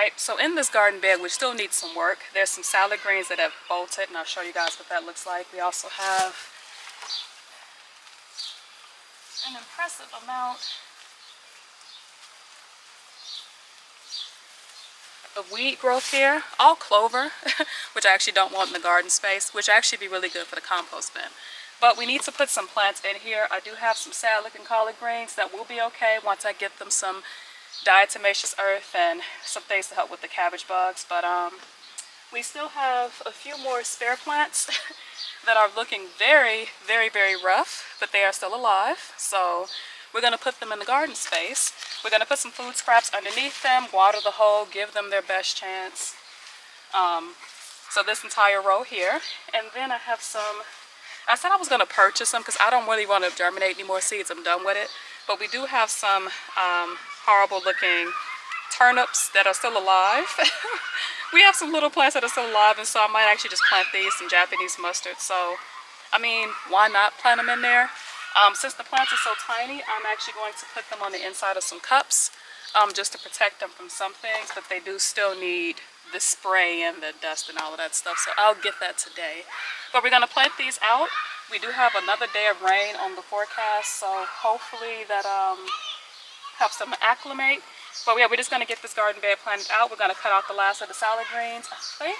Alright, so in this garden bed we still need some work. There's some salad greens that have bolted, and I'll show you guys what that looks like. We also have an impressive amount of weed growth here, all clover, which I actually don't want in the garden space, which actually be really good for the compost bin. But we need to put some plants in here. I do have some salad-looking collard greens that will be okay once I give them some diatomaceous earth and some things to help with the cabbage bugs. But we still have a few more spare plants that are looking very, very, very rough, but they are still alive. So we're going to put them in the garden space. We're going to put some food scraps underneath them, water the hole, give them their best chance. So this entire row here. And then I have some, I said I was going to purchase them because I don't really want to germinate any more seeds. I'm done with it. But we do have some horrible looking turnips that are still alive. We have some little plants that are still alive, and so I might actually just plant these, some Japanese mustard. So, I mean, why not plant them in there? Since the plants are so tiny, I'm actually going to put them on the inside of some cups just to protect them from some things, but they do still need the spray and the dust and all of that stuff, so I'll get that today. But we're going to plant these out. We do have another day of rain on the forecast, so hopefully that helps them acclimate. But yeah, we're just going to get this garden bed planted out. We're going to cut out the last of the salad greens. I think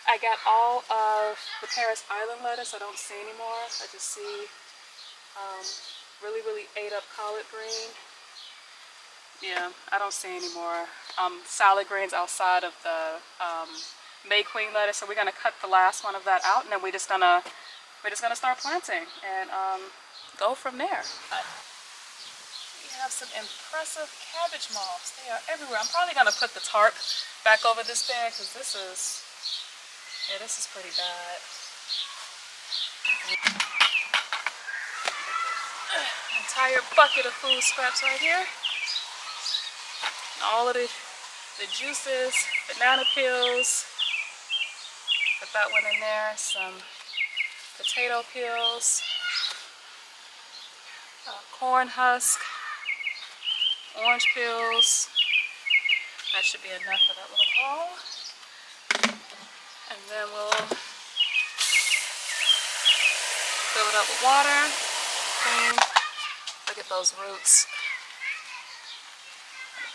I got all of the Paris Island lettuce. I don't see anymore. I just see really, really ate up collard green. Yeah, I don't see any more salad greens outside of the May Queen lettuce. So we're going to cut the last one of that out, and then we're just gonna start planting and go from there. We have some impressive cabbage moths. They are everywhere. I'm probably going to put the tarp back over this bed because this is pretty bad. Entire bucket of food scraps right here. All of the juices, banana peels. Put that one in there. Some potato peels. Corn husk. Orange peels. That should be enough for that little bowl. And then we'll fill it up with water. Clean. Look at those roots.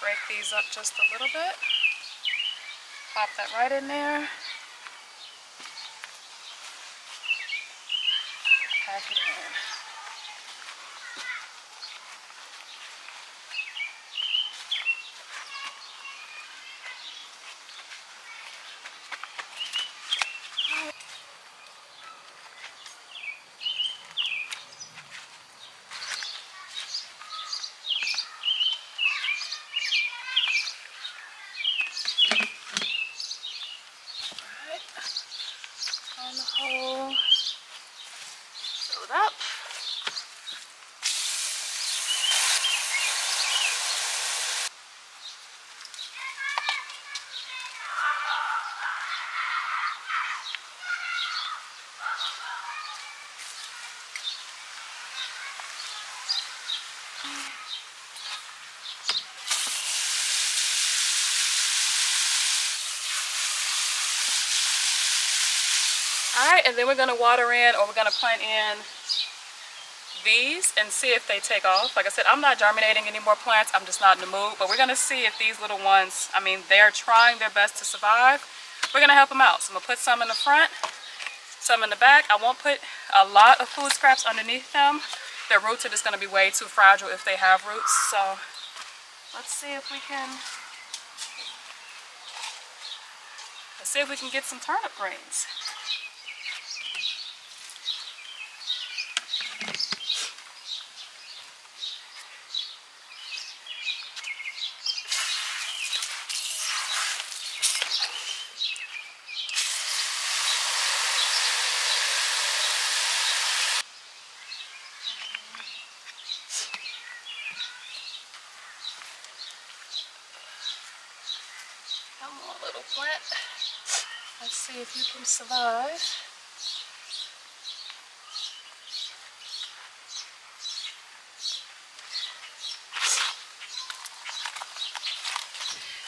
Break these up just a little bit. Pop that right in there. Pack it in. On the hole, fill it up. Alright, and then we're going to water in, or we're going to plant in these and see if they take off. Like I said, I'm not germinating any more plants. I'm just not in the mood. But we're going to see if these little ones, I mean, they're trying their best to survive. We're going to help them out. So I'm going to put some in the front, some in the back. I won't put a lot of food scraps underneath them. Their roots are just going to be way too fragile if they have roots. So let's see if we can get some turnip greens. Come on, little plant. Let's see if you can survive.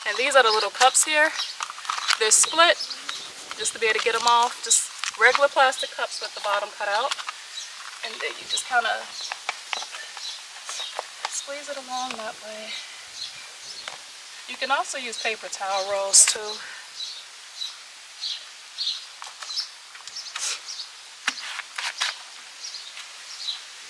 And these are the little cups here. They're split just to be able to get them off. Just regular plastic cups with the bottom cut out. And then you just kind of squeeze it along that way. You can also use paper towel rolls too.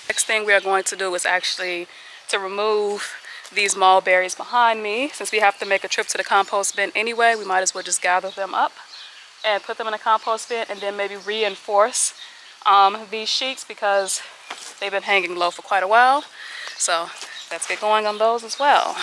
Next thing we are going to do is actually to remove these mulberries behind me. Since we have to make a trip to the compost bin anyway, we might as well just gather them up and put them in a compost bin, and then maybe reinforce these sheets because they've been hanging low for quite a while. So let's get going on those as well.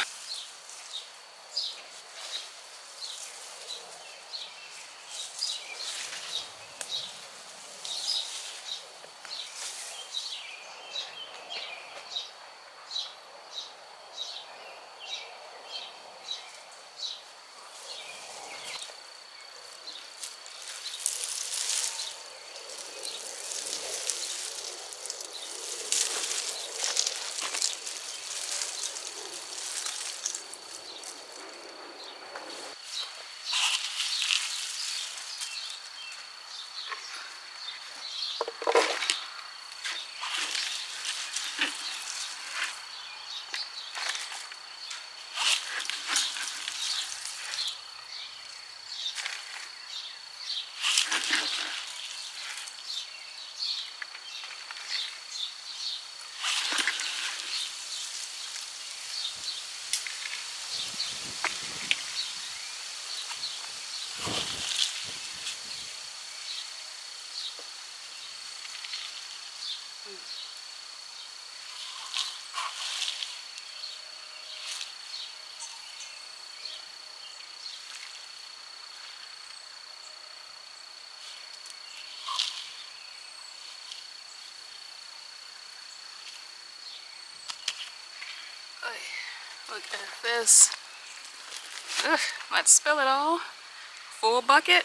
Look at this. Ugh, let's spill it all. Full bucket.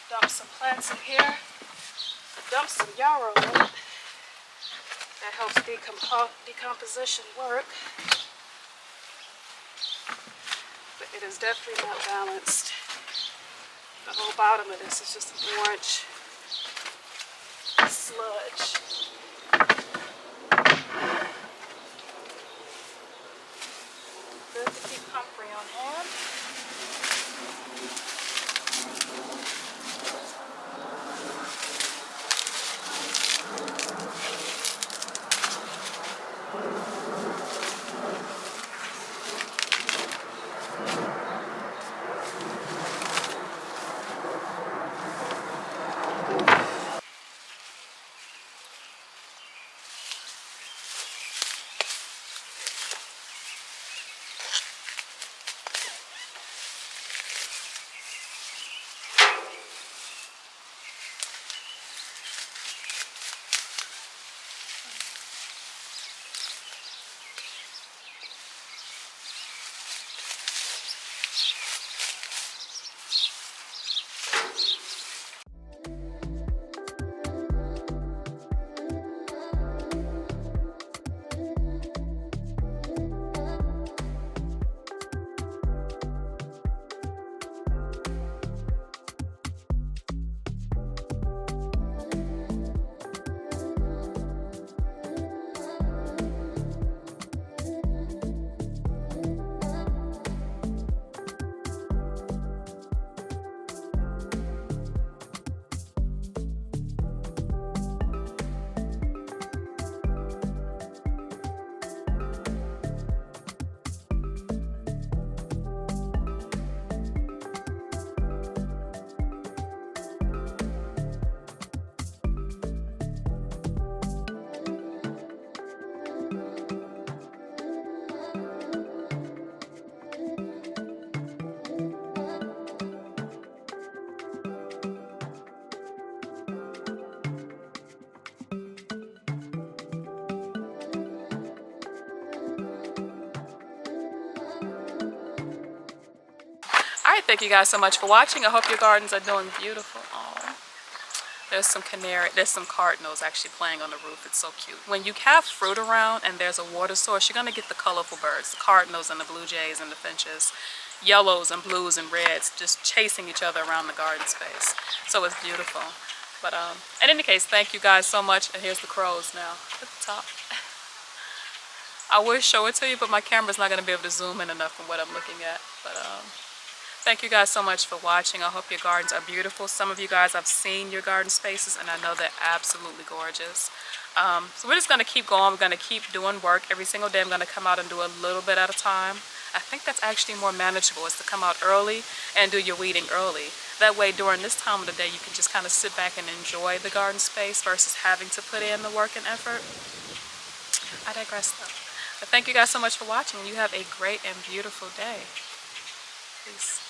Dump some plants in here. Dump some yarrow in it. That helps decomposition work. But it is definitely not balanced. The whole bottom of this is just orange sludge. Good to keep comfrey on hand. right, thank you guys so much for watching. I hope your gardens are doing beautiful. Aw. There's some cardinals actually playing on the roof. It's so cute. When you have fruit around and there's a water source, you're gonna get the colorful birds, the cardinals and the blue jays and the finches, yellows and blues and reds, just chasing each other around the garden space. So it's beautiful. But in any case, thank you guys so much. And here's the crows now at the top. I would show it to you, but my camera's not gonna be able to zoom in enough from what I'm looking at. But thank you guys so much for watching. I hope your gardens are beautiful. Some of you guys, I've seen your garden spaces and I know they're absolutely gorgeous. So we're just going to keep going. We're going to keep doing work every single day. I'm going to come out and do a little bit at a time. I think that's actually more manageable, is to come out early and do your weeding early. That way during this time of the day you can just kind of sit back and enjoy the garden space versus having to put in the work and effort. I digress though. But thank you guys so much for watching. You have a great and beautiful day. Peace.